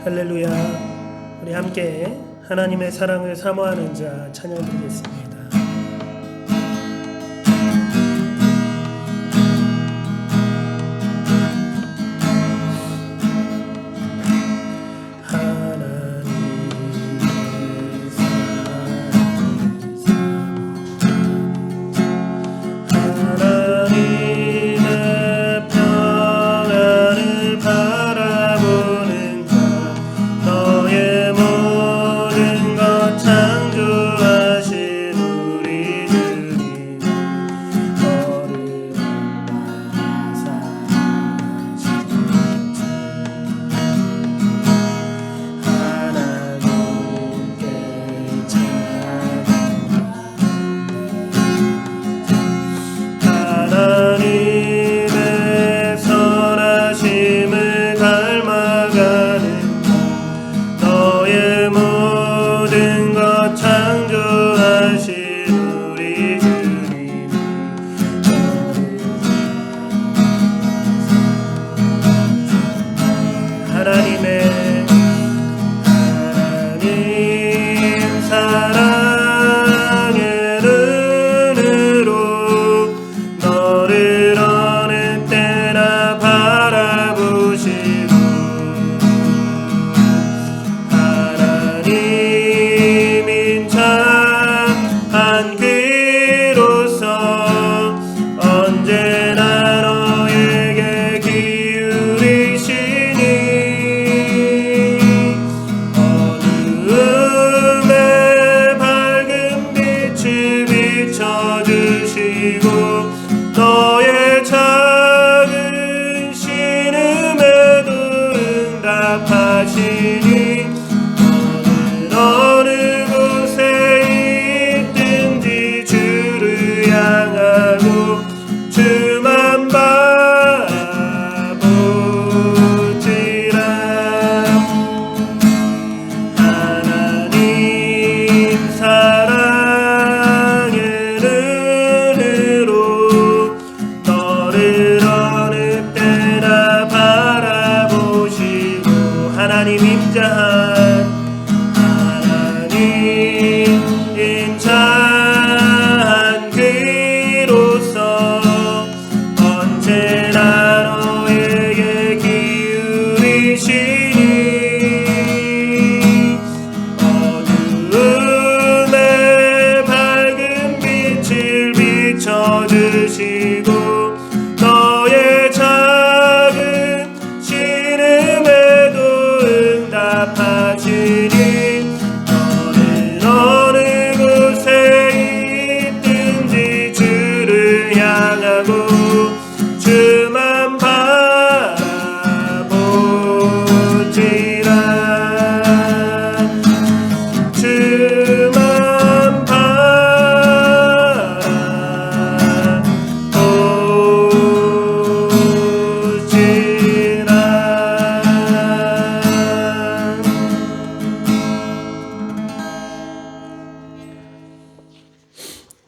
할렐루야. 우리 함께 하나님의 사랑을 사모하는 자 찬양 드리겠습니다.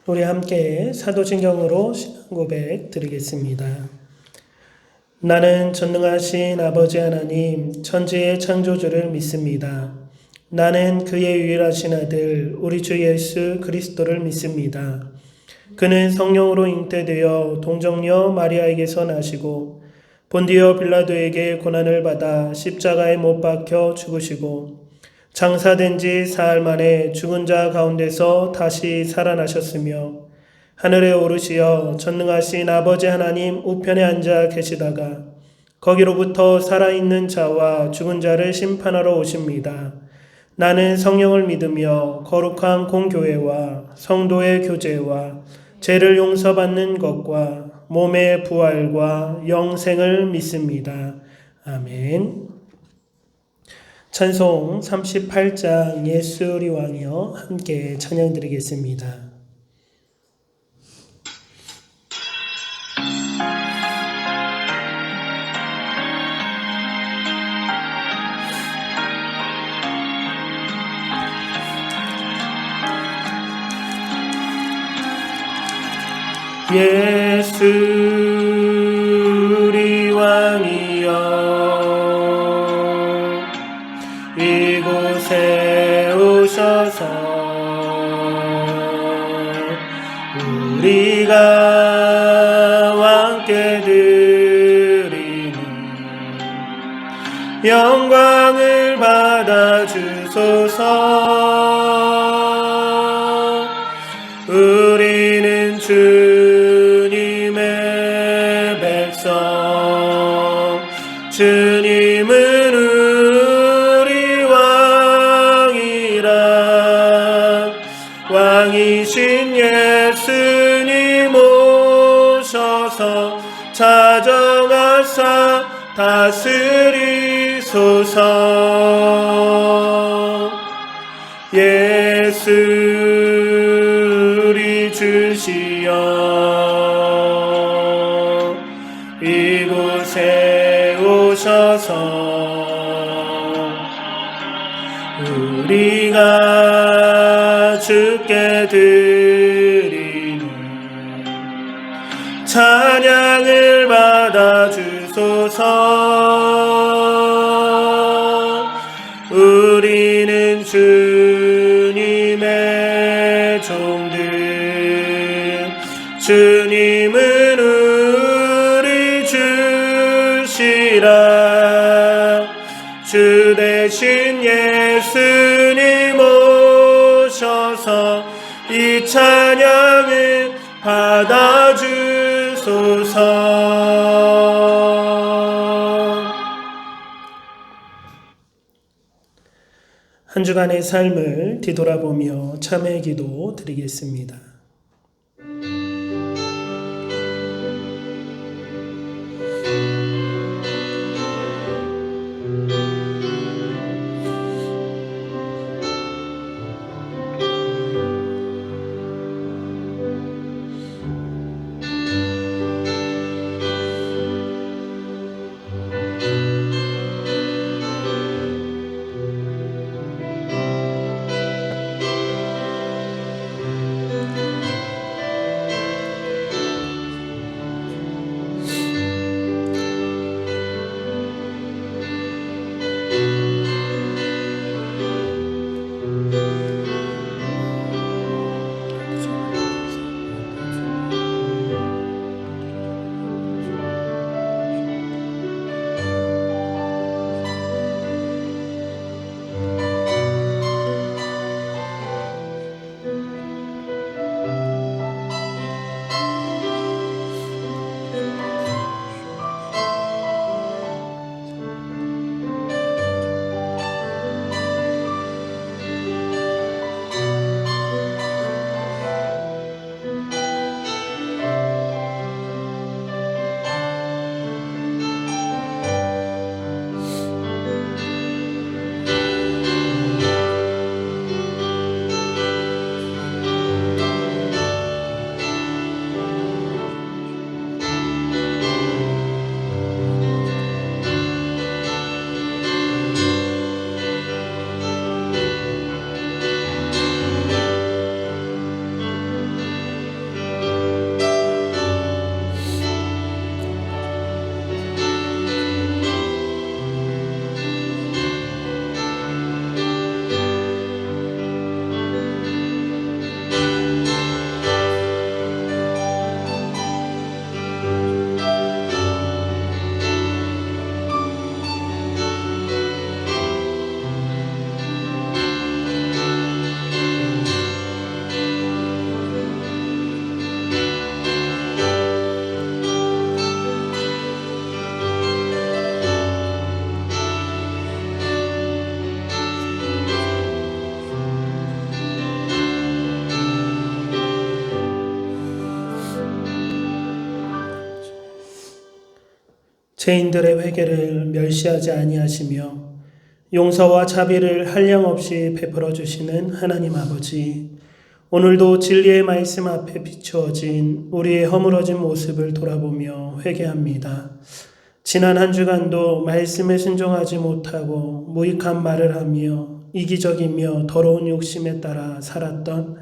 우리 함께 사도신경으로 신앙 고백 드리겠습니다. 나는 전능하신 아버지 하나님 천지의 창조주를 믿습니다. 나는 그의 유일하신 아들 우리 주 예수 그리스도를 믿습니다. 그는 성령으로 잉태되어 동정녀 마리아에게서 나시고 본디오 빌라도에게 고난을 받아 십자가에 못 박혀 죽으시고 장사된 지 사흘 만에 죽은 자 가운데서 다시 살아나셨으며 하늘에 오르시어 전능하신 아버지 하나님 우편에 앉아 계시다가 거기로부터 살아있는 자와 죽은 자를 심판하러 오십니다. 나는 성령을 믿으며 거룩한 공교회와 성도의 교제와 죄를 용서받는 것과 몸의 부활과 영생을 믿습니다. 아멘. 찬송 38장 예수 우리 왕이여 함께 찬양 드리겠습니다. 예수 우리 왕이여 우리가 함께 드리는 영광을 받아주소서. 우리는 주님의 백성, 주님은 우리 왕이라. 왕이신 예수님 오셔서 찾아가사 다스리소서. 예수 우리 주시여 이곳에 오셔서 우리가 주께 드리는 찬양을 받아주소서. 우리는 주님의 종들, 주님은 우리 주시라. 주 대신 예수님 오셔서 이 찬양을 받아주소서. 한 주간의 삶을 뒤돌아보며 참회 기도 드리겠습니다. 죄인들의 회개를 멸시하지 아니하시며 용서와 자비를 한량없이 베풀어 주시는 하나님 아버지, 오늘도 진리의 말씀 앞에 비추어진 우리의 허물어진 모습을 돌아보며 회개합니다. 지난 한 주간도 말씀에 순종하지 못하고 무익한 말을 하며 이기적이며 더러운 욕심에 따라 살았던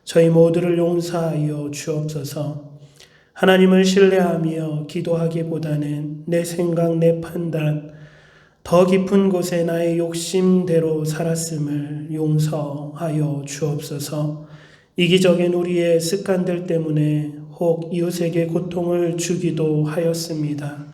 저희 모두를 용서하여 주옵소서. 하나님을 신뢰하며 기도하기보다는 내 생각, 내 판단, 더 깊은 곳에 나의 욕심대로 살았음을 용서하여 주옵소서. 이기적인 우리의 습관들 때문에 혹 이웃에게 고통을 주기도 하였습니다.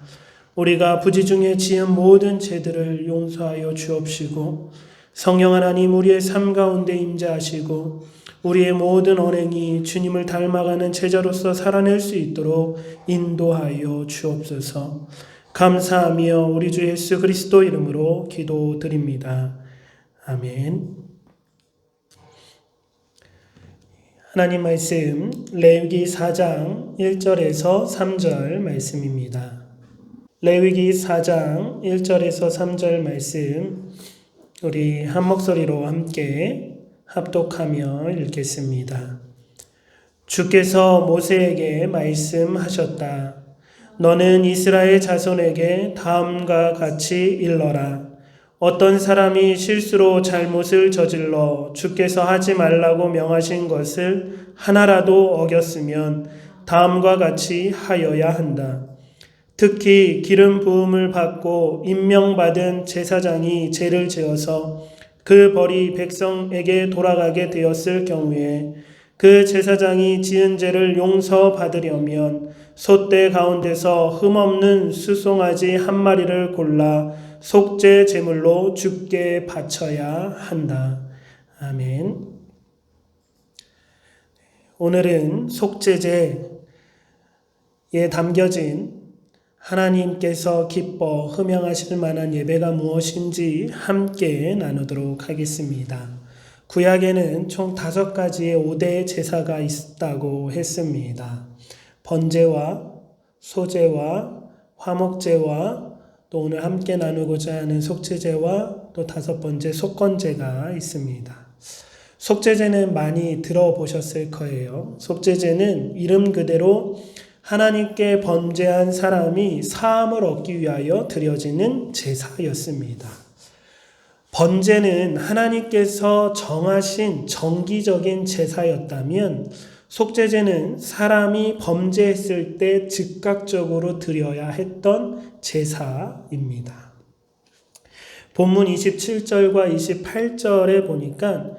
우리가 부지중에 지은 모든 죄들을 용서하여 주옵시고 성령 하나님 우리의 삶 가운데 임재하시고 우리의 모든 언행이 주님을 닮아가는 제자로서 살아낼 수 있도록 인도하여 주옵소서. 감사하며 우리 주 예수 그리스도 이름으로 기도드립니다. 아멘. 하나님 말씀 레위기 4장 1절에서 3절 말씀입니다. 레위기 4장 1절에서 3절 말씀 우리 한 목소리로 함께 합독하며 읽겠습니다. 주께서 모세에게 말씀하셨다. 너는 이스라엘 자손에게 다음과 같이 일러라. 어떤 사람이 실수로 잘못을 저질러 주께서 하지 말라고 명하신 것을 하나라도 어겼으면 다음과 같이 하여야 한다. 특히 기름 부음을 받고 임명받은 제사장이 죄를 지어서 그 벌이 백성에게 돌아가게 되었을 경우에 그 제사장이 지은 죄를 용서받으려면 솥대 가운데서 흠없는 수송아지 한 마리를 골라 속죄 제물로 주께 바쳐야 한다. 아멘. 오늘은 속죄제에 담겨진 하나님께서 기뻐 흠양하실 만한 예배가 무엇인지 함께 나누도록 하겠습니다. 구약에는 총 5가지의 5대 제사가 있다고 했습니다. 번제와 소제와 화목제와 또 오늘 함께 나누고자 하는 속죄제와 또 5번째 속건제가 있습니다. 속죄제는 많이 들어보셨을 거예요. 속죄제는 이름 그대로 하나님께 범죄한 사람이 사함을 얻기 위하여 드려지는 제사였습니다. 번제는 하나님께서 정하신 정기적인 제사였다면 속죄제는 사람이 범죄했을 때 즉각적으로 드려야 했던 제사입니다. 본문 27절과 28절에 보니까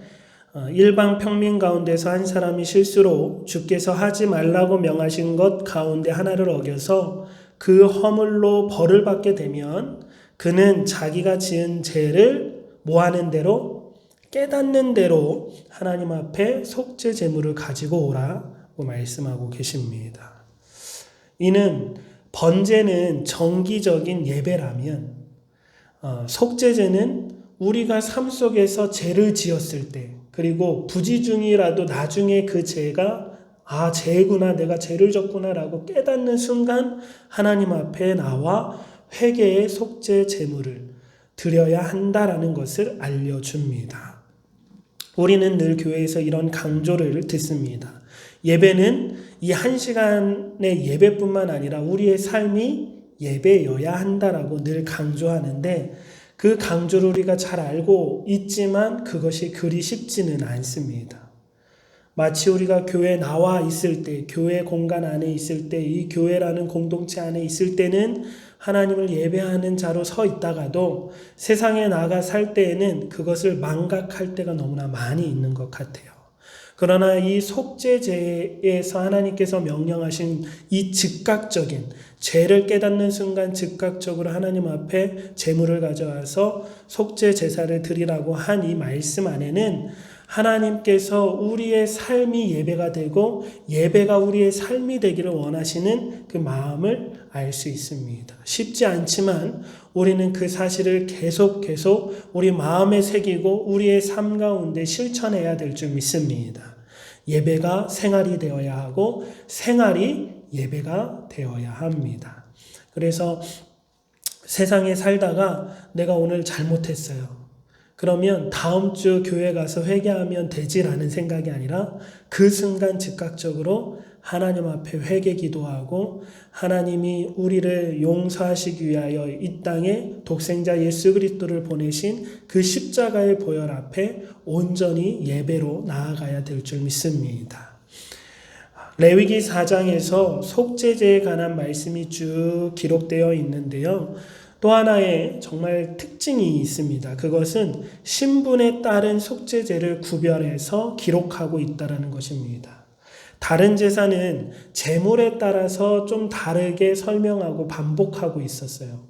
일방 평민 가운데서 한 사람이 실수로 주께서 하지 말라고 명하신 것 가운데 하나를 어겨서 그 허물로 벌을 받게 되면 그는 자기가 지은 죄를 뭐하는 대로 깨닫는 대로 하나님 앞에 속죄 제물을 가지고 오라고 말씀하고 계십니다. 이는 번제는 정기적인 예배라면 속죄제는 우리가 삶 속에서 죄를 지었을 때 그리고 부지중이라도 나중에 그 죄가 죄구나 내가 죄를 졌구나 라고 깨닫는 순간 하나님 앞에 나와 회개의 속죄 제물을 드려야 한다라는 것을 알려줍니다. 우리는 늘 교회에서 이런 강조를 듣습니다. 예배는 이 1시간의 예배뿐만 아니라 우리의 삶이 예배여야 한다라고 늘 강조하는데 그 강조를 우리가 잘 알고 있지만 그것이 그리 쉽지는 않습니다. 마치 우리가 교회에 나와 있을 때, 교회 공간 안에 있을 때, 이 교회라는 공동체 안에 있을 때는 하나님을 예배하는 자로 서 있다가도 세상에 나가 살 때에는 그것을 망각할 때가 너무나 많이 있는 것 같아요. 그러나 이 속죄제에서 하나님께서 명령하신 이 즉각적인 죄를 깨닫는 순간 즉각적으로 하나님 앞에 제물을 가져와서 속죄 제사를 드리라고 한 이 말씀 안에는 하나님께서 우리의 삶이 예배가 되고 예배가 우리의 삶이 되기를 원하시는 그 마음을 알 수 있습니다. 쉽지 않지만 우리는 그 사실을 계속 우리 마음에 새기고 우리의 삶 가운데 실천해야 될 줄 믿습니다. 예배가 생활이 되어야 하고 생활이 예배가 되어야 합니다. 그래서 세상에 살다가 내가 오늘 잘못했어요. 그러면 다음 주 교회 가서 회개하면 되지라는 생각이 아니라 그 순간 즉각적으로 하나님 앞에 회개 기도하고 하나님이 우리를 용서하시기 위하여 이 땅에 독생자 예수 그리스도를 보내신 그 십자가의 보혈 앞에 온전히 예배로 나아가야 될 줄 믿습니다. 레위기 4장에서 속죄제에 관한 말씀이 쭉 기록되어 있는데요. 또 하나의 정말 특징이 있습니다. 그것은 신분에 따른 속죄제를 구별해서 기록하고 있다는 것입니다. 다른 제사는 제물에 따라서 좀 다르게 설명하고 반복하고 있었어요.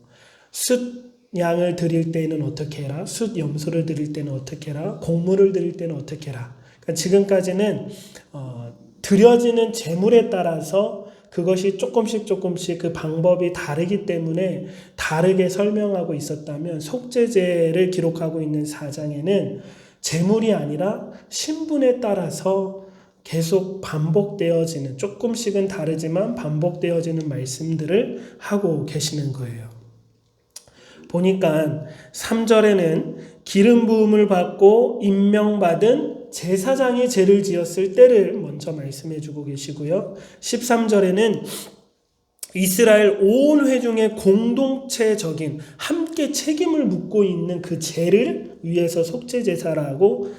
숫 양을 드릴 때는 어떻게 해라, 숫 염소를 드릴 때는 어떻게 해라, 곡물을 드릴 때는 어떻게 해라. 그러니까 지금까지는 드려지는 제물에 따라서 그것이 조금씩 그 방법이 다르기 때문에 다르게 설명하고 있었다면, 속죄제를 기록하고 있는 4장에는 제물이 아니라 신분에 따라서 계속 반복되어지는, 조금씩은 다르지만 반복되어지는 말씀들을 하고 계시는 거예요. 보니까 3절에는 기름 부음을 받고 임명받은 제사장이 제를 지었을 때를 먼저 말씀해 주고 계시고요. 13절에는 이스라엘 온 회중의 공동체적인 함께 책임을 묻고 있는 그 제를 위해서 속죄제사라고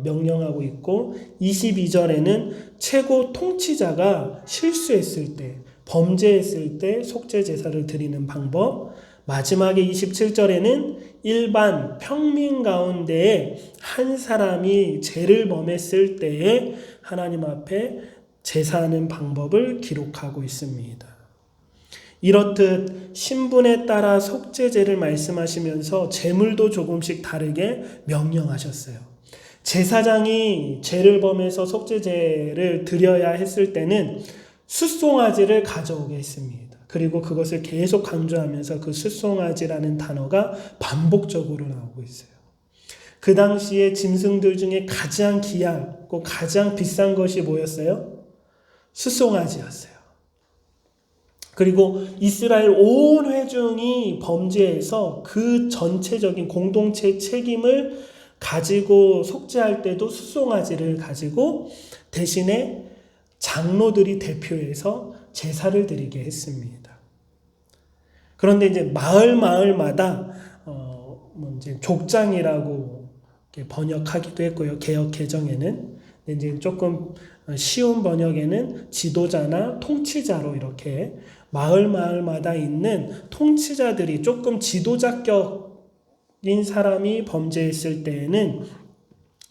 명령하고 있고, 22절에는 최고 통치자가 실수했을 때, 범죄했을 때 속죄제사를 드리는 방법, 마지막에 27절에는 일반 평민 가운데에 한 사람이 죄를 범했을 때에 하나님 앞에 제사하는 방법을 기록하고 있습니다. 이렇듯 신분에 따라 속죄제를 말씀하시면서 제물도 조금씩 다르게 명령하셨어요. 제사장이 죄를 범해서 속죄제를 드려야 했을 때는 숫송아지를 가져오게 했습니다. 그리고 그것을 계속 강조하면서 그 숫송아지라는 단어가 반복적으로 나오고 있어요. 그 당시에 짐승들 중에 가장 귀하고 가장 비싼 것이 뭐였어요? 숫송아지였어요. 그리고 이스라엘 온 회중이 범죄해서 그 전체적인 공동체 책임을 가지고 속죄할 때도 숫송아지를 가지고 대신에 장로들이 대표해서 제사를 드리게 했습니다. 그런데 이제 마을마다 이제 족장이라고 번역하기도 했고요. 개역 개정에는. 이제 조금 쉬운 번역에는 지도자나 통치자로 이렇게 마을마다 있는 통치자들이 조금 지도자격인 사람이 범죄했을 때에는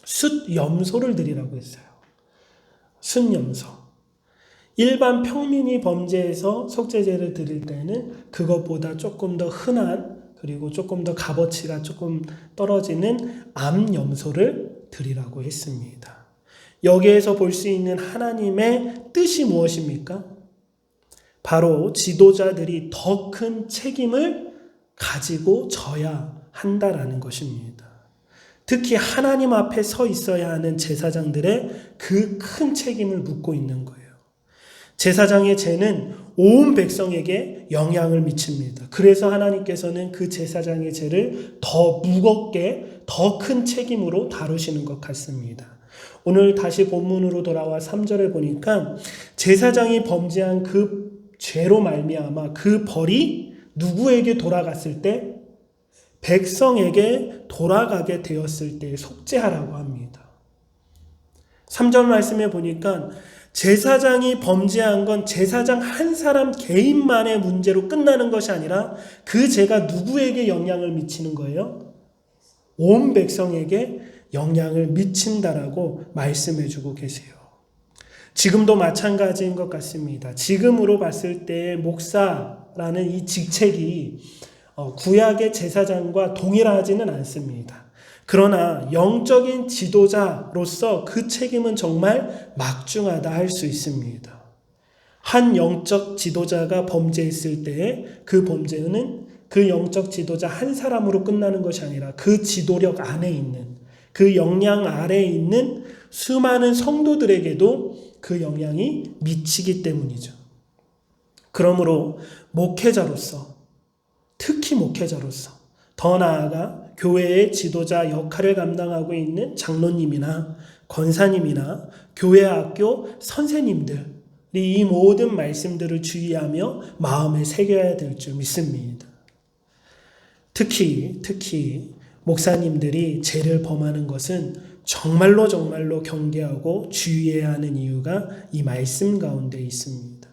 숫 염소를 드리라고 했어요. 숫 염소. 일반 평민이 범죄해서 속죄제를 드릴 때는 그것보다 조금 더 흔한, 그리고 조금 더 값어치가 조금 떨어지는 암염소를 드리라고 했습니다. 여기에서 볼 수 있는 하나님의 뜻이 무엇입니까? 바로 지도자들이 더 큰 책임을 가지고 져야 한다라는 것입니다. 특히 하나님 앞에 서 있어야 하는 제사장들의 그 큰 책임을 묻고 있는 거예요. 제사장의 죄는 온 백성에게 영향을 미칩니다. 그래서 하나님께서는 그 제사장의 죄를 더 무겁게, 더 큰 책임으로 다루시는 것 같습니다. 오늘 다시 본문으로 돌아와 3절에 보니까 제사장이 범죄한 그 죄로 말미암아 그 벌이 누구에게 돌아갔을 때? 백성에게 돌아가게 되었을 때 속죄하라고 합니다. 3절 말씀에 보니까 제사장이 범죄한 건 제사장 한 사람 개인만의 문제로 끝나는 것이 아니라 그 죄가 누구에게 영향을 미치는 거예요? 온 백성에게 영향을 미친다라고 말씀해 주고 계세요. 지금도 마찬가지인 것 같습니다. 지금으로 봤을 때 목사라는 이 직책이 구약의 제사장과 동일하지는 않습니다. 그러나 영적인 지도자로서 그 책임은 정말 막중하다 할 수 있습니다. 한 영적 지도자가 범죄했을 때에 그 범죄는 그 영적 지도자 한 사람으로 끝나는 것이 아니라 그 지도력 안에 있는, 그 영향 아래에 있는 수많은 성도들에게도 그 영향이 미치기 때문이죠. 그러므로 목회자로서, 특히 목회자로서, 더 나아가 교회의 지도자 역할을 감당하고 있는 장로님이나 권사님이나 교회 학교 선생님들이 이 모든 말씀들을 주의하며 마음에 새겨야 될 줄 믿습니다. 특히 목사님들이 죄를 범하는 것은 정말로 경계하고 주의해야 하는 이유가 이 말씀 가운데 있습니다.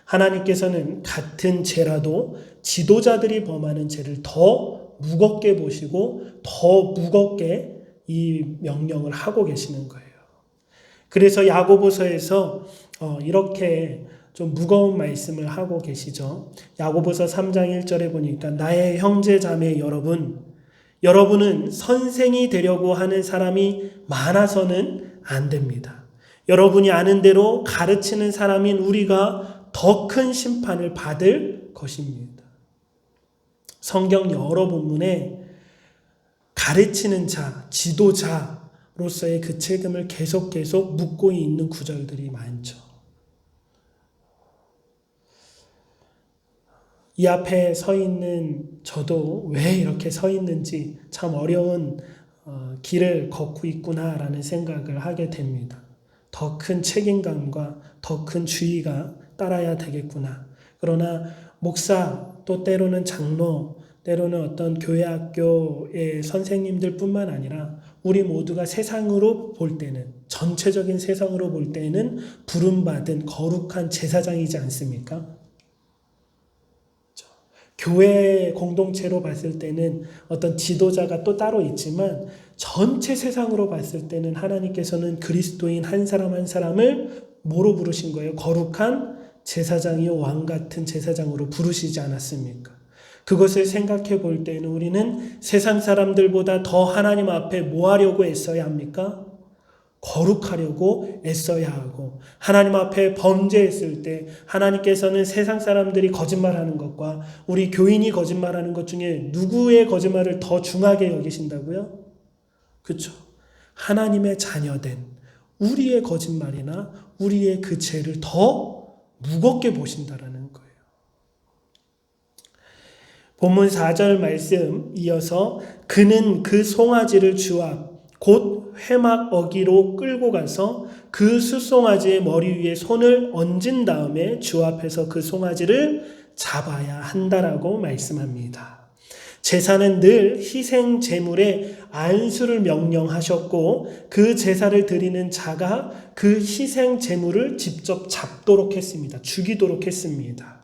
하나님께서는 같은 죄라도 지도자들이 범하는 죄를 더 무겁게 보시고 더 무겁게 이 명령을 하고 계시는 거예요. 그래서 야고보서에서 이렇게 좀 무거운 말씀을 하고 계시죠. 야고보서 3장 1절에 보니까 나의 형제 자매 여러분은 선생이 되려고 하는 사람이 많아서는 안 됩니다. 여러분이 아는 대로 가르치는 사람인 우리가 더 큰 심판을 받을 것입니다. 성경 여러 본문에 가르치는 자, 지도자로서의 그 책임을 계속 묻고 있는 구절들이 많죠. 이 앞에 서 있는 저도 왜 이렇게 서 있는지 참 어려운 길을 걷고 있구나라는 생각을 하게 됩니다. 더 큰 책임감과 더 큰 주의가 따라야 되겠구나. 그러나 목사, 또 때로는 장로, 때로는 어떤 교회 학교의 선생님들 뿐만 아니라 우리 모두가 세상으로 볼 때는, 전체적인 세상으로 볼 때는 부름받은 거룩한 제사장이지 않습니까? 교회 공동체로 봤을 때는 어떤 지도자가 또 따로 있지만 전체 세상으로 봤을 때는 하나님께서는 그리스도인 한 사람 한 사람을 뭐로 부르신 거예요? 거룩한 제사장이요 왕 같은 제사장으로 부르시지 않았습니까? 그것을 생각해 볼 때는 우리는 세상 사람들보다 더 하나님 앞에 뭐 하려고 애써야 합니까? 거룩하려고 애써야 하고, 하나님 앞에 범죄했을 때 하나님께서는 세상 사람들이 거짓말하는 것과 우리 교인이 거짓말하는 것 중에 누구의 거짓말을 더 중하게 여기신다고요? 그렇죠. 하나님의 자녀된 우리의 거짓말이나 우리의 그 죄를 더 무겁게 보신다라는 거예요. 본문 4절 말씀 이어서 그는 그 송아지를 주 앞 곧 회막 어기로 끌고 가서 그 숫송아지의 머리 위에 손을 얹은 다음에 주 앞에서 그 송아지를 잡아야 한다라고 말씀합니다. 제사는 늘 희생 제물의 안수를 명령하셨고 그 제사를 드리는 자가 그 희생 제물을 직접 잡도록 했습니다. 죽이도록 했습니다.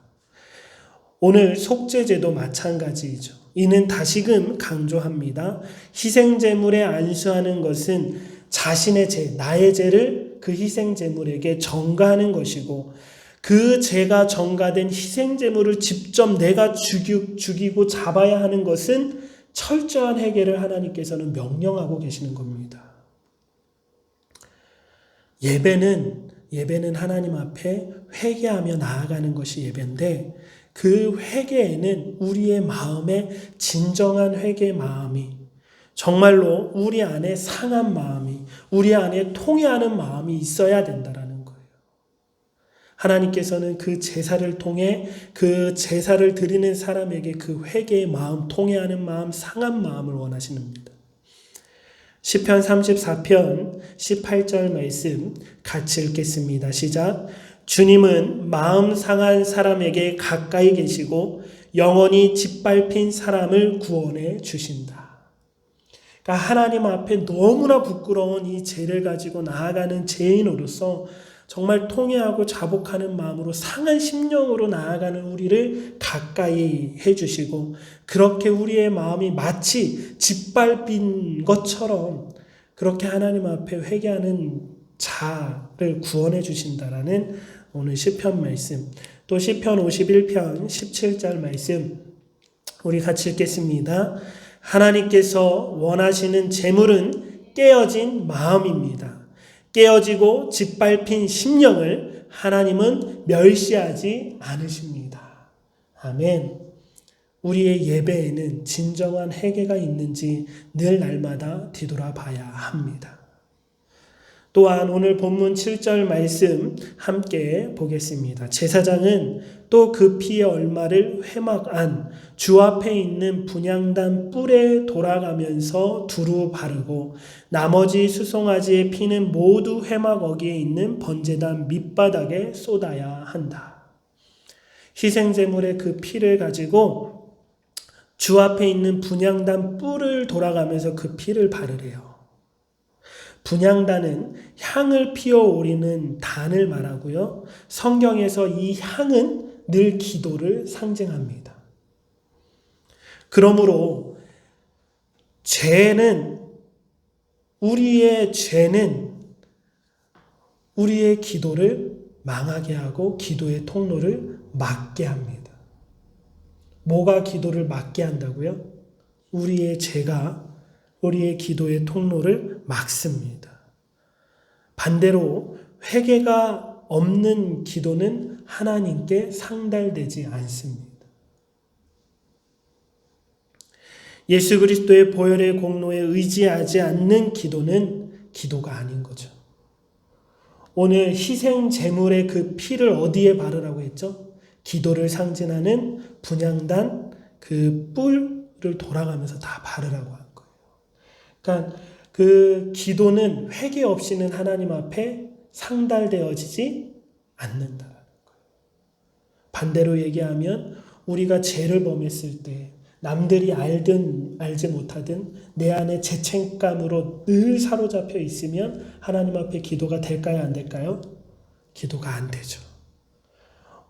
오늘 속죄제도 마찬가지이죠. 이는 다시금 강조합니다. 희생제물에 안수하는 것은 자신의 죄, 나의 죄를 그 희생제물에게 전가하는 것이고 그 죄가 전가된 희생제물을 직접 내가 죽이고 잡아야 하는 것은 철저한 회개를 하나님께서는 명령하고 계시는 겁니다. 예배는 하나님 앞에 회개하며 나아가는 것이 예배인데 그 회개에는 우리의 마음에 진정한 회개의 마음이, 정말로 우리 안에 상한 마음이, 우리 안에 통회하는 마음이 있어야 된다라는 거예요. 하나님께서는 그 제사를 통해 그 제사를 드리는 사람에게 그 회개의 마음, 통회하는 마음, 상한 마음을 원하십니다. 시편 34편 18절 말씀 같이 읽겠습니다. 시작. 주님은 마음 상한 사람에게 가까이 계시고 영원히 짓밟힌 사람을 구원해 주신다. 그러니까 하나님 앞에 너무나 부끄러운 이 죄를 가지고 나아가는 죄인으로서 정말 통회하고 자복하는 마음으로 상한 심령으로 나아가는 우리를 가까이 해주시고 그렇게 우리의 마음이 마치 짓밟힌 것처럼 그렇게 하나님 앞에 회개하는 자를 구원해 주신다라는 오늘 시편 말씀, 또 시편 51편 17절 말씀 우리 같이 읽겠습니다. 하나님께서 원하시는 제물은 깨어진 마음입니다. 깨어지고 짓밟힌 심령을 하나님은 멸시하지 않으십니다. 아멘. 우리의 예배에는 진정한 회개가 있는지 늘 날마다 뒤돌아봐야 합니다. 또한 오늘 본문 7절 말씀 함께 보겠습니다. 제사장은 또 그 피의 얼마를 회막 안 주 앞에 있는 분향단 뿔에 돌아가면서 두루 바르고 나머지 수송아지의 피는 모두 회막 어기에 있는 번제단 밑바닥에 쏟아야 한다. 희생제물의 그 피를 가지고 주 앞에 있는 분향단 뿔을 돌아가면서 그 피를 바르래요. 분향단은 향을 피어오르는 단을 말하고요. 성경에서 이 향은 늘 기도를 상징합니다. 그러므로 우리의 죄는 우리의 기도를 망하게 하고 기도의 통로를 막게 합니다. 뭐가 기도를 막게 한다고요? 우리의 죄가 우리의 기도의 통로를 막습니다. 반대로 회개가 없는 기도는 하나님께 상달되지 않습니다. 예수 그리스도의 보혈의 공로에 의지하지 않는 기도는 기도가 아닌 거죠. 오늘 희생 제물의 그 피를 어디에 바르라고 했죠? 기도를 상징하는 분향단 그 뿔을 돌아가면서 다 바르라고 한 거예요. 그러니까 그 기도는 회개 없이는 하나님 앞에 상달되어지지 않는다라는 거예요. 반대로 얘기하면 우리가 죄를 범했을 때 남들이 알든 알지 못하든 내 안에 죄책감으로 늘 사로잡혀 있으면 하나님 앞에 기도가 될까요? 안 될까요? 기도가 안 되죠.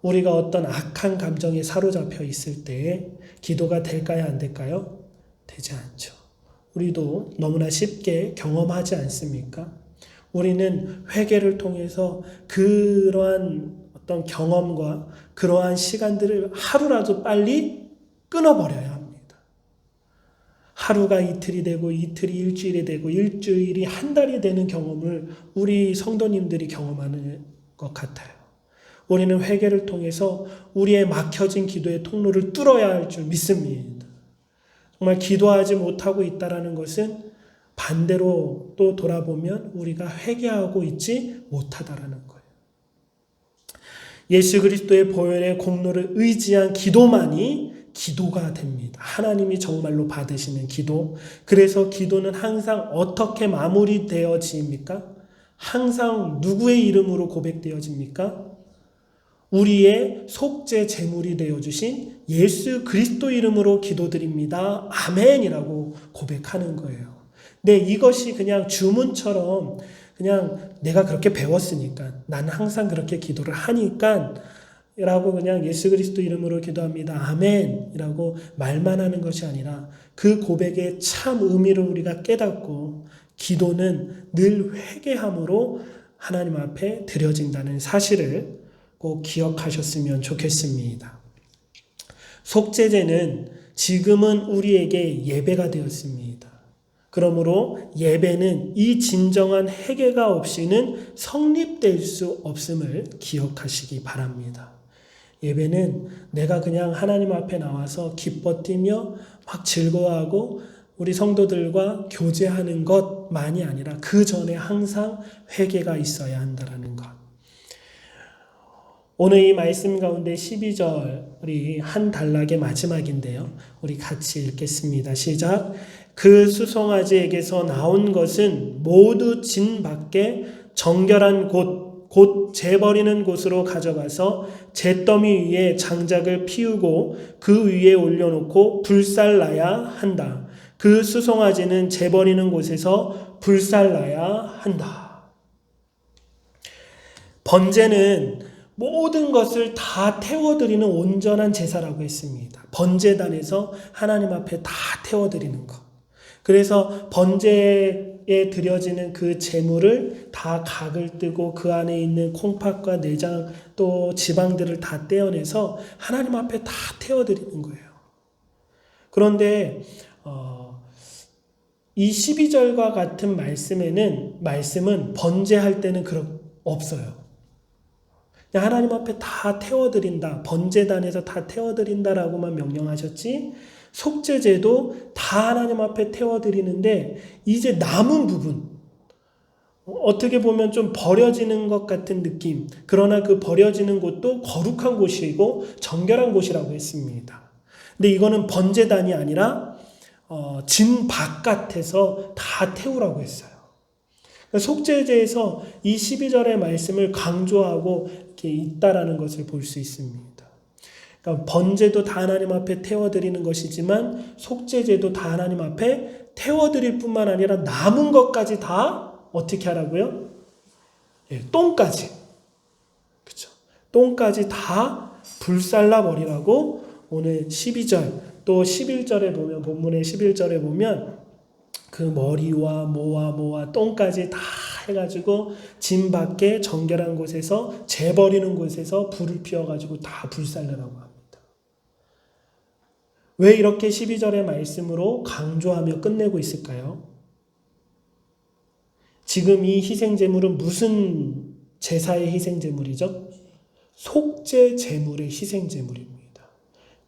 우리가 어떤 악한 감정에 사로잡혀 있을 때 기도가 될까요? 안 될까요? 되지 않죠. 우리도 너무나 쉽게 경험하지 않습니까? 우리는 회개를 통해서 그러한 어떤 경험과 그러한 시간들을 하루라도 빨리 끊어버려야 합니다. 하루가 이틀이 되고 이틀이 일주일이 되고 일주일이 한 달이 되는 경험을 우리 성도님들이 경험하는 것 같아요. 우리는 회개를 통해서 우리의 막혀진 기도의 통로를 뚫어야 할 줄 믿습니다. 정말 기도하지 못하고 있다는 것은 반대로 또 돌아보면 우리가 회개하고 있지 못하다라는 거예요. 예수 그리스도의 보혈의 공로를 의지한 기도만이 기도가 됩니다. 하나님이 정말로 받으시는 기도. 그래서 기도는 항상 어떻게 마무리되어집니까? 항상 누구의 이름으로 고백되어집니까? 우리의 속죄 제물이 되어주신 예수 그리스도 이름으로 기도드립니다. 아멘이라고 고백하는 거예요. 네, 이것이 그냥 주문처럼 그냥 내가 그렇게 배웠으니까 나는 항상 그렇게 기도를 하니까 라고 그냥 예수 그리스도 이름으로 기도합니다. 아멘이라고 말만 하는 것이 아니라 그 고백의 참 의미를 우리가 깨닫고 기도는 늘 회개함으로 하나님 앞에 드려진다는 사실을 꼭 기억하셨으면 좋겠습니다. 속죄제는 지금은 우리에게 예배가 되었습니다. 그러므로 예배는 이 진정한 회개가 없이는 성립될 수 없음을 기억하시기 바랍니다. 예배는 내가 그냥 하나님 앞에 나와서 기뻐 뛰며 막 즐거워하고 우리 성도들과 교제하는 것만이 아니라 그 전에 항상 회개가 있어야 한다는 것. 오늘 이 말씀 가운데 12절이 한 단락의 마지막인데요. 우리 같이 읽겠습니다. 시작. 그 수송아지에게서 나온 것은 모두 진 밖에 정결한 곧 재버리는 곳으로 가져가서 잿더미 위에 장작을 피우고 그 위에 올려놓고 불살라야 한다. 그 수송아지는 재버리는 곳에서 불살라야 한다. 번제는 모든 것을 다 태워드리는 온전한 제사라고 했습니다. 번제단에서 하나님 앞에 다 태워드리는 것. 그래서 번제에 드려지는 그 제물을 다 각을 뜨고 그 안에 있는 콩팥과 내장 또 지방들을 다 떼어내서 하나님 앞에 다 태워드리는 거예요. 그런데 이 12절과 같은 말씀은 번제할 때는 없어요. 그냥 하나님 앞에 다 태워드린다. 번제단에서 다 태워드린다라고만 명령하셨지 속죄제도 다 하나님 앞에 태워드리는데 이제 남은 부분 어떻게 보면 좀 버려지는 것 같은 느낌. 그러나 그 버려지는 곳도 거룩한 곳이고 정결한 곳이라고 했습니다. 근데 이거는 번제단이 아니라 진 바깥에서 다 태우라고 했어요. 속죄제에서 이 12절의 말씀을 강조하고 이렇게 있다라는 것을 볼 수 있습니다. 그러니까 번제도 다 하나님 앞에 태워드리는 것이지만 속죄제도 다 하나님 앞에 태워드릴 뿐만 아니라 남은 것까지 다 어떻게 하라고요? 똥까지. 그렇죠. 똥까지 다 불살라 버리라고 오늘 12절 또 11절에 보면, 본문의 11절에 보면 그 머리와 모와 똥까지 다 해가지고 진 밖에 정결한 곳에서 재버리는 곳에서 불을 피워가지고 다 불살르라고 합니다. 왜 이렇게 12절의 말씀으로 강조하며 끝내고 있을까요? 지금 이 희생제물은 무슨 제사의 희생제물이죠? 속죄제물의 희생제물입니다.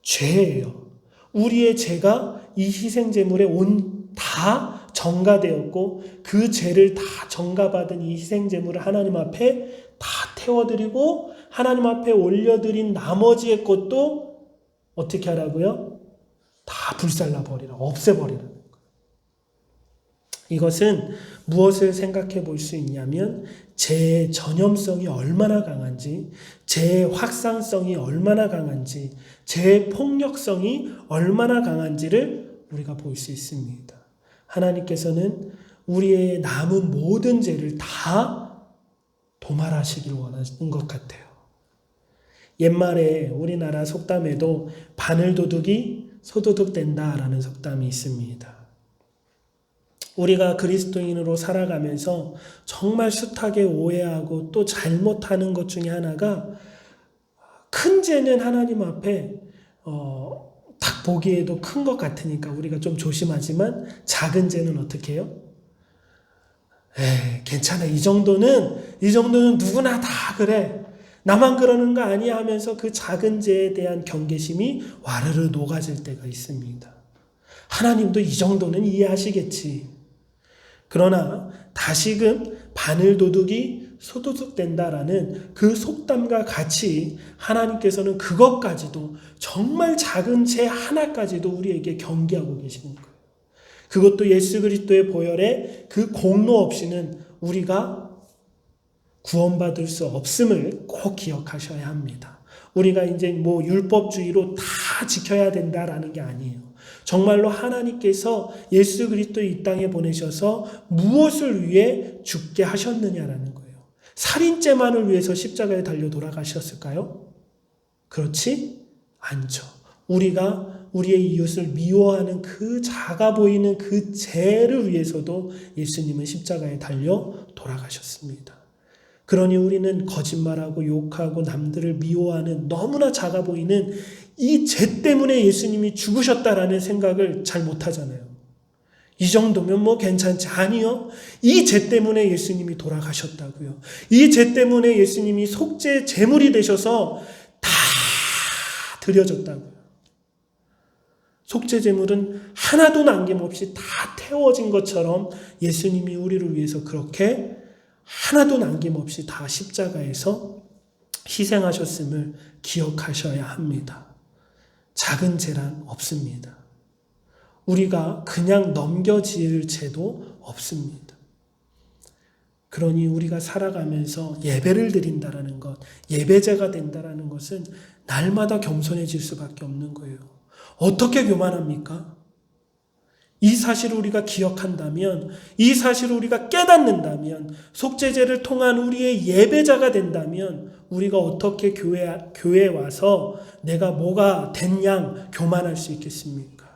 죄예요. 우리의 죄가 이 희생제물에 다 전가되었고 그 죄를 다 전가받은 이 희생제물을 하나님 앞에 다 태워드리고 하나님 앞에 올려드린 나머지의 것도 어떻게 하라고요? 다 불살라버리라, 없애버리라. 이것은 무엇을 생각해 볼 수 있냐면 죄의 전염성이 얼마나 강한지, 죄의 확산성이 얼마나 강한지, 죄의 폭력성이 얼마나 강한지를 우리가 볼 수 있습니다. 하나님께서는 우리의 남은 모든 죄를 다 도말하시길 원하는 것 같아요. 옛말에 우리나라 속담에도 바늘도둑이 소도둑 된다라는 속담이 있습니다. 우리가 그리스도인으로 살아가면서 정말 숱하게 오해하고 또 잘못하는 것 중에 하나가 큰 죄는 하나님 앞에 딱 보기에도 큰 것 같으니까 우리가 좀 조심하지만 작은 죄는 어떻게 해요? 괜찮아. 이 정도는 누구나 다 그래. 나만 그러는 거 아니야 하면서 그 작은 죄에 대한 경계심이 와르르 녹아질 때가 있습니다. 하나님도 이 정도는 이해하시겠지. 그러나 다시금 바늘도둑이 소도둑 된다라는 그 속담과 같이 하나님께서는 그것까지도 정말 작은 죄 하나까지도 우리에게 경계하고 계시는 거예요. 그것도 예수 그리스도의 보혈에 그 공로 없이는 우리가 구원받을 수 없음을 꼭 기억하셔야 합니다. 우리가 이제 율법주의로 다 지켜야 된다라는 게 아니에요. 정말로 하나님께서 예수 그리스도 이 땅에 보내셔서 무엇을 위해 죽게 하셨느냐라는 거예요. 살인죄만을 위해서 십자가에 달려 돌아가셨을까요? 그렇지 않죠. 우리가 우리의 이웃을 미워하는 그 작아 보이는 그 죄를 위해서도 예수님은 십자가에 달려 돌아가셨습니다. 그러니 우리는 거짓말하고 욕하고 남들을 미워하는 너무나 작아 보이는 이 죄 때문에 예수님이 죽으셨다라는 생각을 잘 못하잖아요. 이 정도면 괜찮지. 아니요. 이 죄 때문에 예수님이 돌아가셨다고요. 이 죄 때문에 예수님이 속죄 제물이 되셔서 다 드려졌다고요. 속죄 제물은 하나도 남김없이 다 태워진 것처럼 예수님이 우리를 위해서 그렇게 하나도 남김없이 다 십자가에서 희생하셨음을 기억하셔야 합니다. 작은 죄란 없습니다. 우리가 그냥 넘겨질 죄도 없습니다. 그러니 우리가 살아가면서 예배를 드린다라는 것, 예배자가 된다라는 것은 날마다 겸손해질 수밖에 없는 거예요. 어떻게 교만합니까? 이 사실을 우리가 기억한다면, 이 사실을 우리가 깨닫는다면, 속죄제를 통한 우리의 예배자가 된다면 우리가 어떻게 교회에 와서 내가 뭐가 된 양 교만할 수 있겠습니까?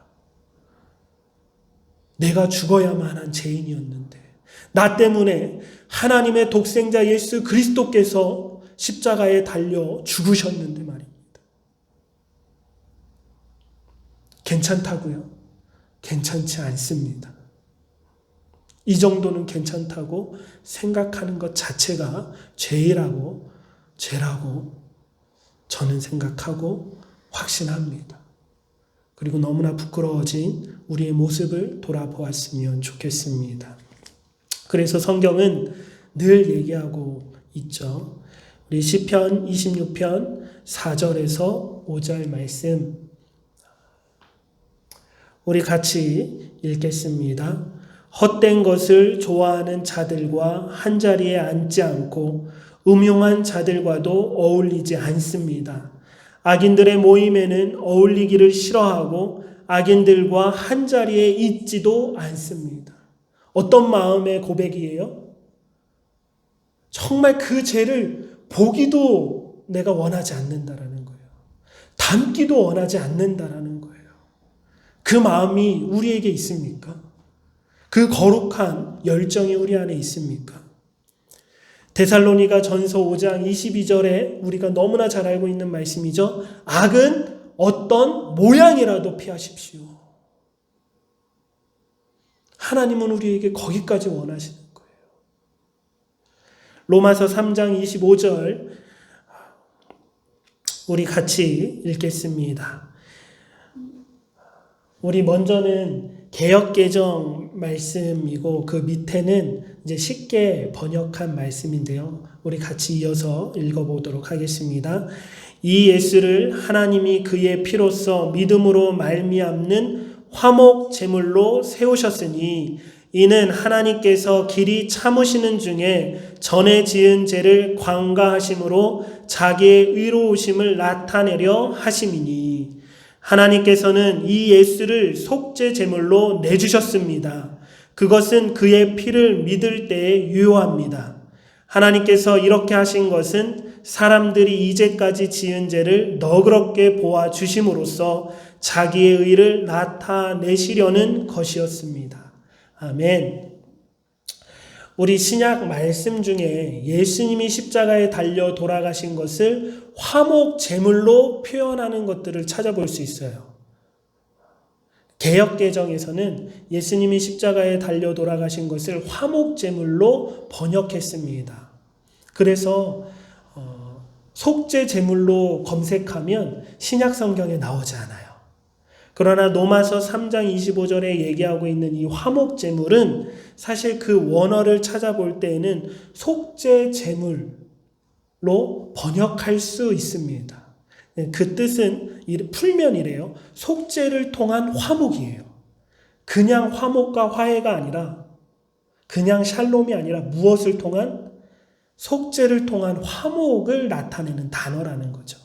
내가 죽어야만 한 죄인이었는데, 나 때문에 하나님의 독생자 예수 그리스도께서 십자가에 달려 죽으셨는데 말입니다. 괜찮다고요? 괜찮지 않습니다. 이 정도는 괜찮다고 생각하는 것 자체가 죄라고 저는 생각하고 확신합니다. 그리고 너무나 부끄러워진 우리의 모습을 돌아보았으면 좋겠습니다. 그래서 성경은 늘 얘기하고 있죠. 우리 시편 26편 4절에서 5절 말씀 우리 같이 읽겠습니다. 헛된 것을 좋아하는 자들과 한자리에 앉지 않고 음흉한 자들과도 어울리지 않습니다. 악인들의 모임에는 어울리기를 싫어하고 악인들과 한자리에 있지도 않습니다. 어떤 마음의 고백이에요? 정말 그 죄를 보기도 내가 원하지 않는다라는 거예요. 담기도 원하지 않는다라는 거예요. 그 마음이 우리에게 있습니까? 그 거룩한 열정이 우리 안에 있습니까? 데살로니가 전서 5장 22절에 우리가 너무나 잘 알고 있는 말씀이죠. 악은 어떤 모양이라도 피하십시오. 하나님은 우리에게 거기까지 원하시는 거예요. 로마서 3장 25절 우리 같이 읽겠습니다. 우리 먼저는 개역개정 말씀이고 그 밑에는 이제 쉽게 번역한 말씀인데요. 우리 같이 이어서 읽어보도록 하겠습니다. 이 예수를 하나님이 그의 피로써 믿음으로 말미암는 화목 제물로 세우셨으니 이는 하나님께서 길이 참으시는 중에 전에 지은 죄를 관가하심으로 자기의 의로우심을 나타내려 하심이니 하나님께서는 이 예수를 속죄 제물로 내주셨습니다. 그것은 그의 피를 믿을 때에 유효합니다. 하나님께서 이렇게 하신 것은 사람들이 이제까지 지은 죄를 너그럽게 보아 주심으로써 자기의 의를 나타내시려는 것이었습니다. 아멘. 우리 신약 말씀 중에 예수님이 십자가에 달려 돌아가신 것을 화목 제물로 표현하는 것들을 찾아볼 수 있어요. 개역개정에서는 예수님이 십자가에 달려 돌아가신 것을 화목 제물로 번역했습니다. 그래서 속죄 제물로 검색하면 신약 성경에 나오지 않아요. 그러나 로마서 3장 25절에 얘기하고 있는 이 화목 제물은 사실 그 원어를 찾아볼 때에는 속죄 제물로 번역할 수 있습니다. 그 뜻은 풀면 이래요. 속죄를 통한 화목이에요. 그냥 화목과 화해가 아니라 그냥 샬롬이 아니라 무엇을 통한? 속죄를 통한 화목을 나타내는 단어라는 거죠.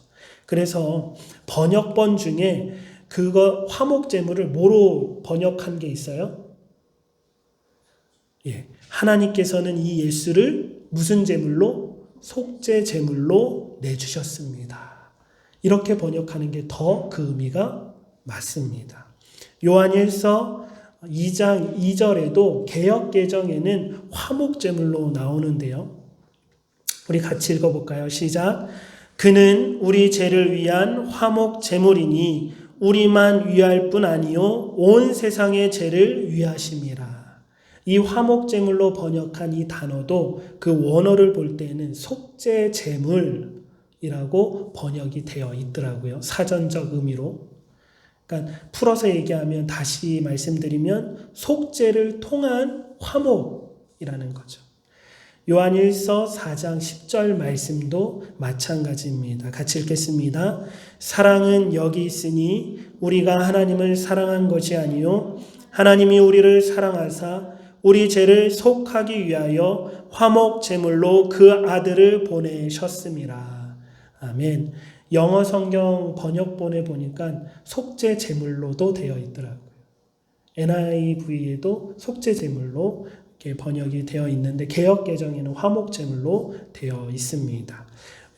그래서 번역본 중에 그거 화목제물을 뭐로 번역한 게 있어요? 하나님께서는 이 예수를 무슨 제물로? 속죄제물로 내주셨습니다. 이렇게 번역하는 게 더 그 의미가 맞습니다. 요한일서 2장 2절에도 개역개정에는 화목제물로 나오는데요. 우리 같이 읽어볼까요? 시작. 그는 우리 죄를 위한 화목제물이니 우리만 위할 뿐 아니요 온 세상의 죄를 위하심이라. 이 화목제물로 번역한 이 단어도 그 원어를 볼 때는 속죄제물이라고 번역이 되어 있더라고요. 사전적 의미로. 그러니까 풀어서 얘기하면 다시 말씀드리면 속죄를 통한 화목이라는 거죠. 요한일서 4장 10절 말씀도 마찬가지입니다. 같이 읽겠습니다. 사랑은 여기 있으니 우리가 하나님을 사랑한 것이 아니요 하나님이 우리를 사랑하사 우리 죄를 속하기 위하여 화목 제물로 그 아들을 보내셨음이라. 아멘. 영어 성경 번역본에 보니까 속죄 제물로도 되어 있더라고요. NIV에도 속죄 제물로 이렇게 번역이 되어 있는데 개역개정에는 화목제물로 되어 있습니다.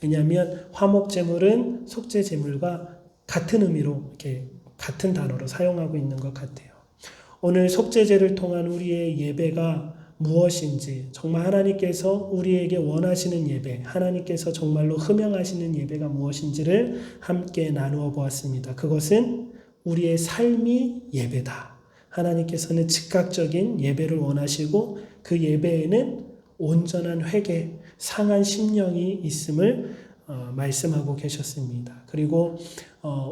왜냐하면 화목제물은 속죄제물과 같은 의미로 이렇게 같은 단어로 사용하고 있는 것 같아요. 오늘 속죄제를 통한 우리의 예배가 무엇인지, 정말 하나님께서 우리에게 원하시는 예배, 하나님께서 정말로 흠양하시는 예배가 무엇인지를 함께 나누어 보았습니다. 그것은 우리의 삶이 예배다. 하나님께서는 즉각적인 예배를 원하시고 그 예배에는 온전한 회개, 상한 심령이 있음을 말씀하고 계셨습니다. 그리고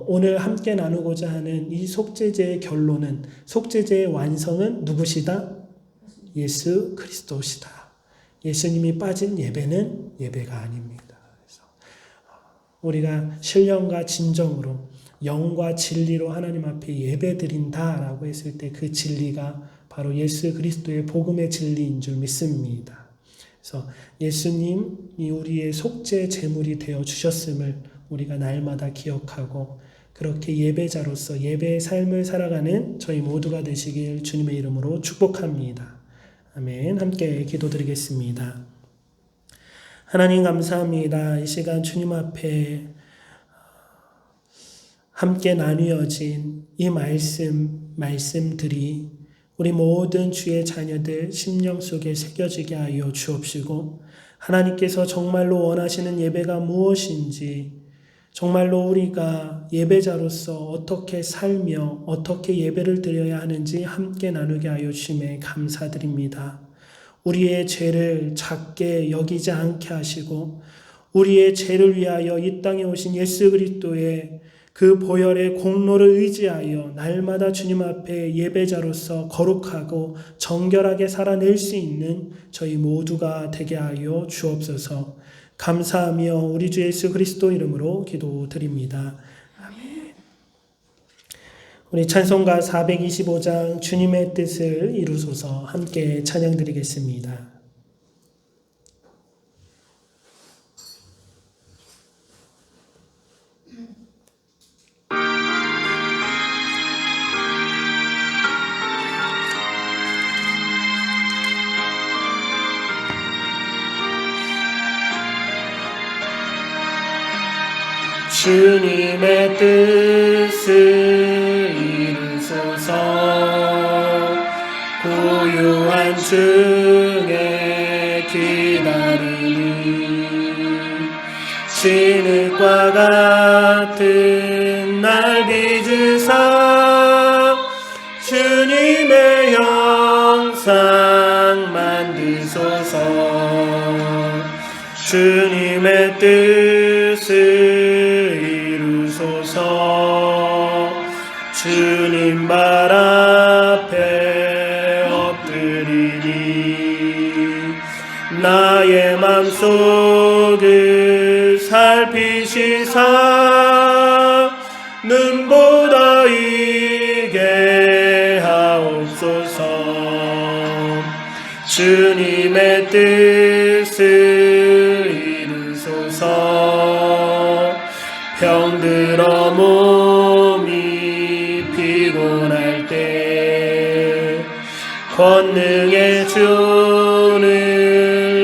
오늘 함께 나누고자 하는 이 속죄제의 결론은, 속죄제의 완성은 누구시다? 예수 그리스도시다. 예수님이 빠진 예배는 예배가 아닙니다. 그래서 우리가 신령과 진정으로 영과 진리로 하나님 앞에 예배드린다라고 했을 때 그 진리가 바로 예수 그리스도의 복음의 진리인 줄 믿습니다. 그래서 예수님이 우리의 속죄 제물이 되어 주셨음을 우리가 날마다 기억하고 그렇게 예배자로서 예배의 삶을 살아가는 저희 모두가 되시길 주님의 이름으로 축복합니다. 아멘. 함께 기도드리겠습니다. 하나님 감사합니다. 이 시간 주님 앞에 함께 나누어진 이 말씀들이 우리 모든 주의 자녀들 심령 속에 새겨지게 하여 주옵시고, 하나님께서 정말로 원하시는 예배가 무엇인지, 정말로 우리가 예배자로서 어떻게 살며 어떻게 예배를 드려야 하는지 함께 나누게 하여 주심에 감사드립니다. 우리의 죄를 작게 여기지 않게 하시고, 우리의 죄를 위하여 이 땅에 오신 예수 그리스도의 그 보혈의 공로를 의지하여 날마다 주님 앞에 예배자로서 거룩하고 정결하게 살아낼 수 있는 저희 모두가 되게 하여 주옵소서. 감사하며 우리 주 예수 그리스도 이름으로 기도드립니다. 아멘. 우리 찬송가 425장 주님의 뜻을 이루소서 함께 찬양드리겠습니다. 주님의 뜻을 이루소서. 고요한 중에 기다리니 진흙과 같은 날 빚으사 주님의 형상 만드소서. 주님의 뜻을 주님 발 앞에 엎드리니 나의 맘속을 살피시사 눈보다 이게 하옵소서. 주님의 뜻을 이루소서. 병들어 몸이 피곤할 때 권능의 주를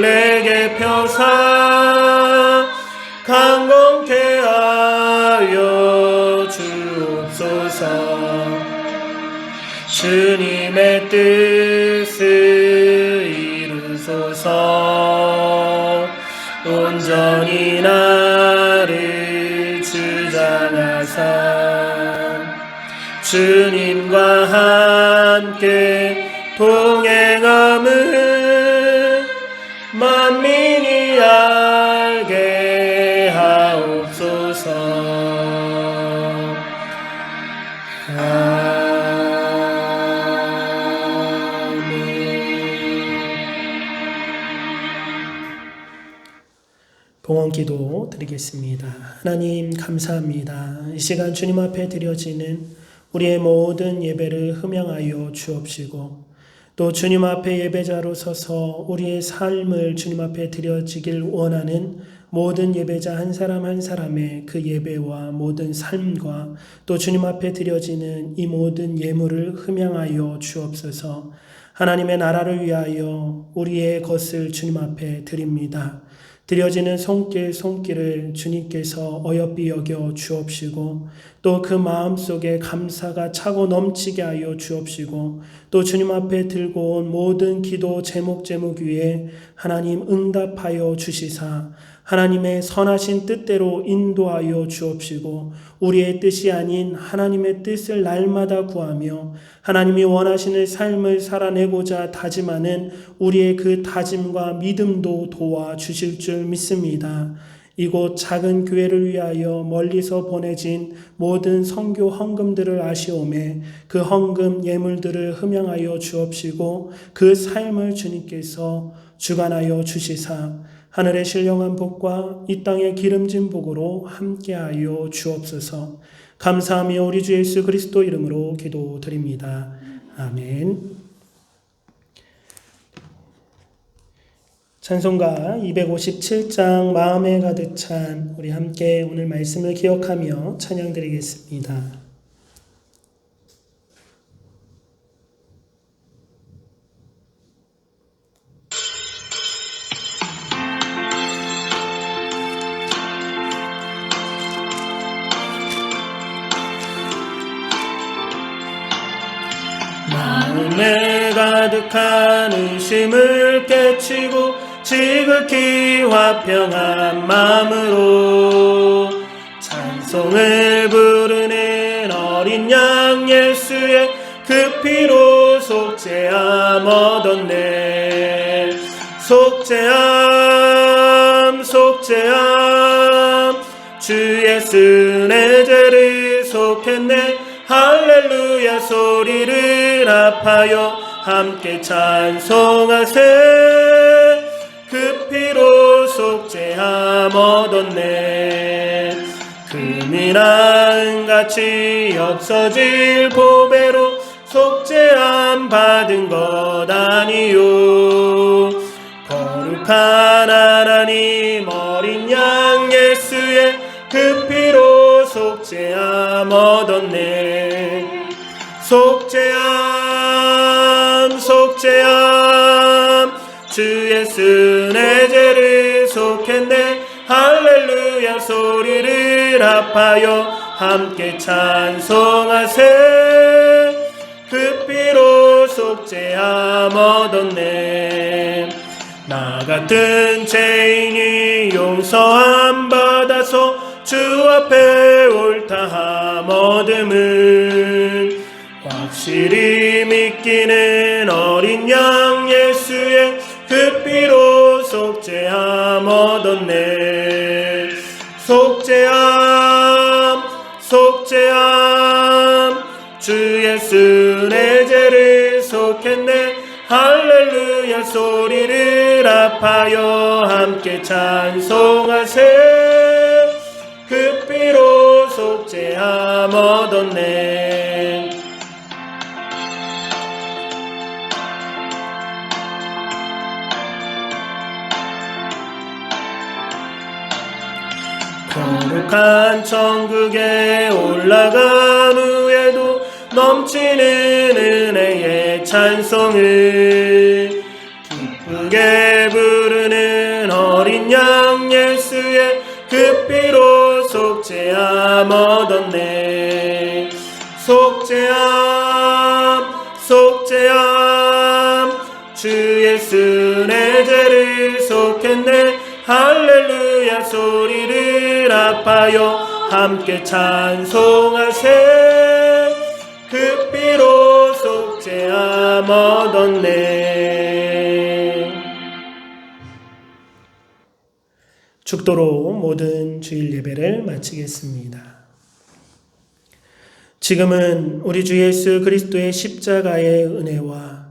내게 펴사 강건케 하여 주옵소서. 주님의 뜻을 이루소서. 온전히 나를 주장하사 주님과 함께 동행함을 만민이 알게 하옵소서. 봉헌기도 드리겠습니다. 하나님 감사합니다. 이 시간 주님 앞에 드려지는 우리의 모든 예배를 흠양하여 주옵시고, 또 주님 앞에 예배자로 서서 우리의 삶을 주님 앞에 드려지길 원하는 모든 예배자 한 사람 한 사람의 그 예배와 모든 삶과 또 주님 앞에 드려지는 이 모든 예물을 흠양하여 주옵소서. 하나님의 나라를 위하여 우리의 것을 주님 앞에 드립니다. 드려지는 손길을 주님께서 어여삐 여겨 주옵시고, 또 그 마음속에 감사가 차고 넘치게 하여 주옵시고, 또 주님 앞에 들고 온 모든 기도 제목 위에 하나님 응답하여 주시사 하나님의 선하신 뜻대로 인도하여 주옵시고, 우리의 뜻이 아닌 하나님의 뜻을 날마다 구하며 하나님이 원하시는 삶을 살아내고자 다짐하는 우리의 그 다짐과 믿음도 도와주실 줄 믿습니다. 이곳 작은 교회를 위하여 멀리서 보내진 모든 선교 헌금들을 아시오매 그 헌금 예물들을 흠양하여 주옵시고, 그 삶을 주님께서 주관하여 주시사 하늘의 신령한 복과 이 땅의 기름진 복으로 함께하여 주옵소서. 감사하며 우리 주 예수 그리스도 이름으로 기도드립니다. 아멘. 찬송가 257장 마음에 가득 찬, 우리 함께 오늘 말씀을 기억하며 찬양드리겠습니다. 마음에 가득한 의심을 깨치고 지극히 화평한 마음으로 찬송을 부르는 어린 양 예수의 그 피로 속죄함 얻었네. 속죄함 속죄함 주 예수 내 죄를 속했네. 할렐루야 소리를 합하여 함께 찬송하세. 그 피로 속죄함 얻었네. 금이나 은같이 없어질 보배로 속죄함 받은 것 아니요. 거룩한 하나님 어린 양 예수의 그 피로 속죄함 얻었네. 속죄함 속죄함 주 예수 내 죄를 속했네. 할렐루야 소리를 합하여 함께 찬송하세. 그 피로 속죄함 얻었네. 나 같은 죄인이 용서함 받아서 주 앞에 옳다함 얻음은 확실히 믿기는 어린 양 예수의 그 피로 속죄함 얻었네. 속죄함 속죄함 주 예수 내 죄를 속했네. 할렐루야 소리를 합하여 함께 찬송하세. 그 피로 속죄함 얻었네. 거룩한 천국에 올라간 후에도 넘치는 은혜의 찬송을 기쁘게 부르는 어린 양 예수의 그 피로 속죄함 얻었네. 속죄함 속죄함 주 예수 내 죄를 속했네. 할렐루야 소리를 합하여 함께 찬송하세. 그 피로 속죄함 얻었네. 죽도록 모든 주일 예배를 마치겠습니다. 지금은 우리 주 예수 그리스도의 십자가의 은혜와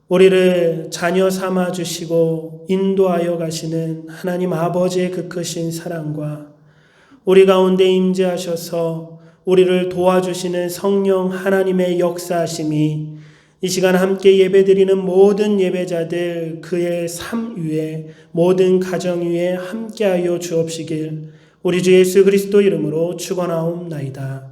우리를 자녀 삼아 주시고 인도하여 가시는 하나님 아버지의 그 크신 사랑과 우리 가운데 임재하셔서 우리를 도와주시는 성령 하나님의 역사하심이 이 시간 함께 예배드리는 모든 예배자들 그의 삶 위에 모든 가정 위에 함께하여 주옵시길 우리 주 예수 그리스도 이름으로 축원하옵나이다.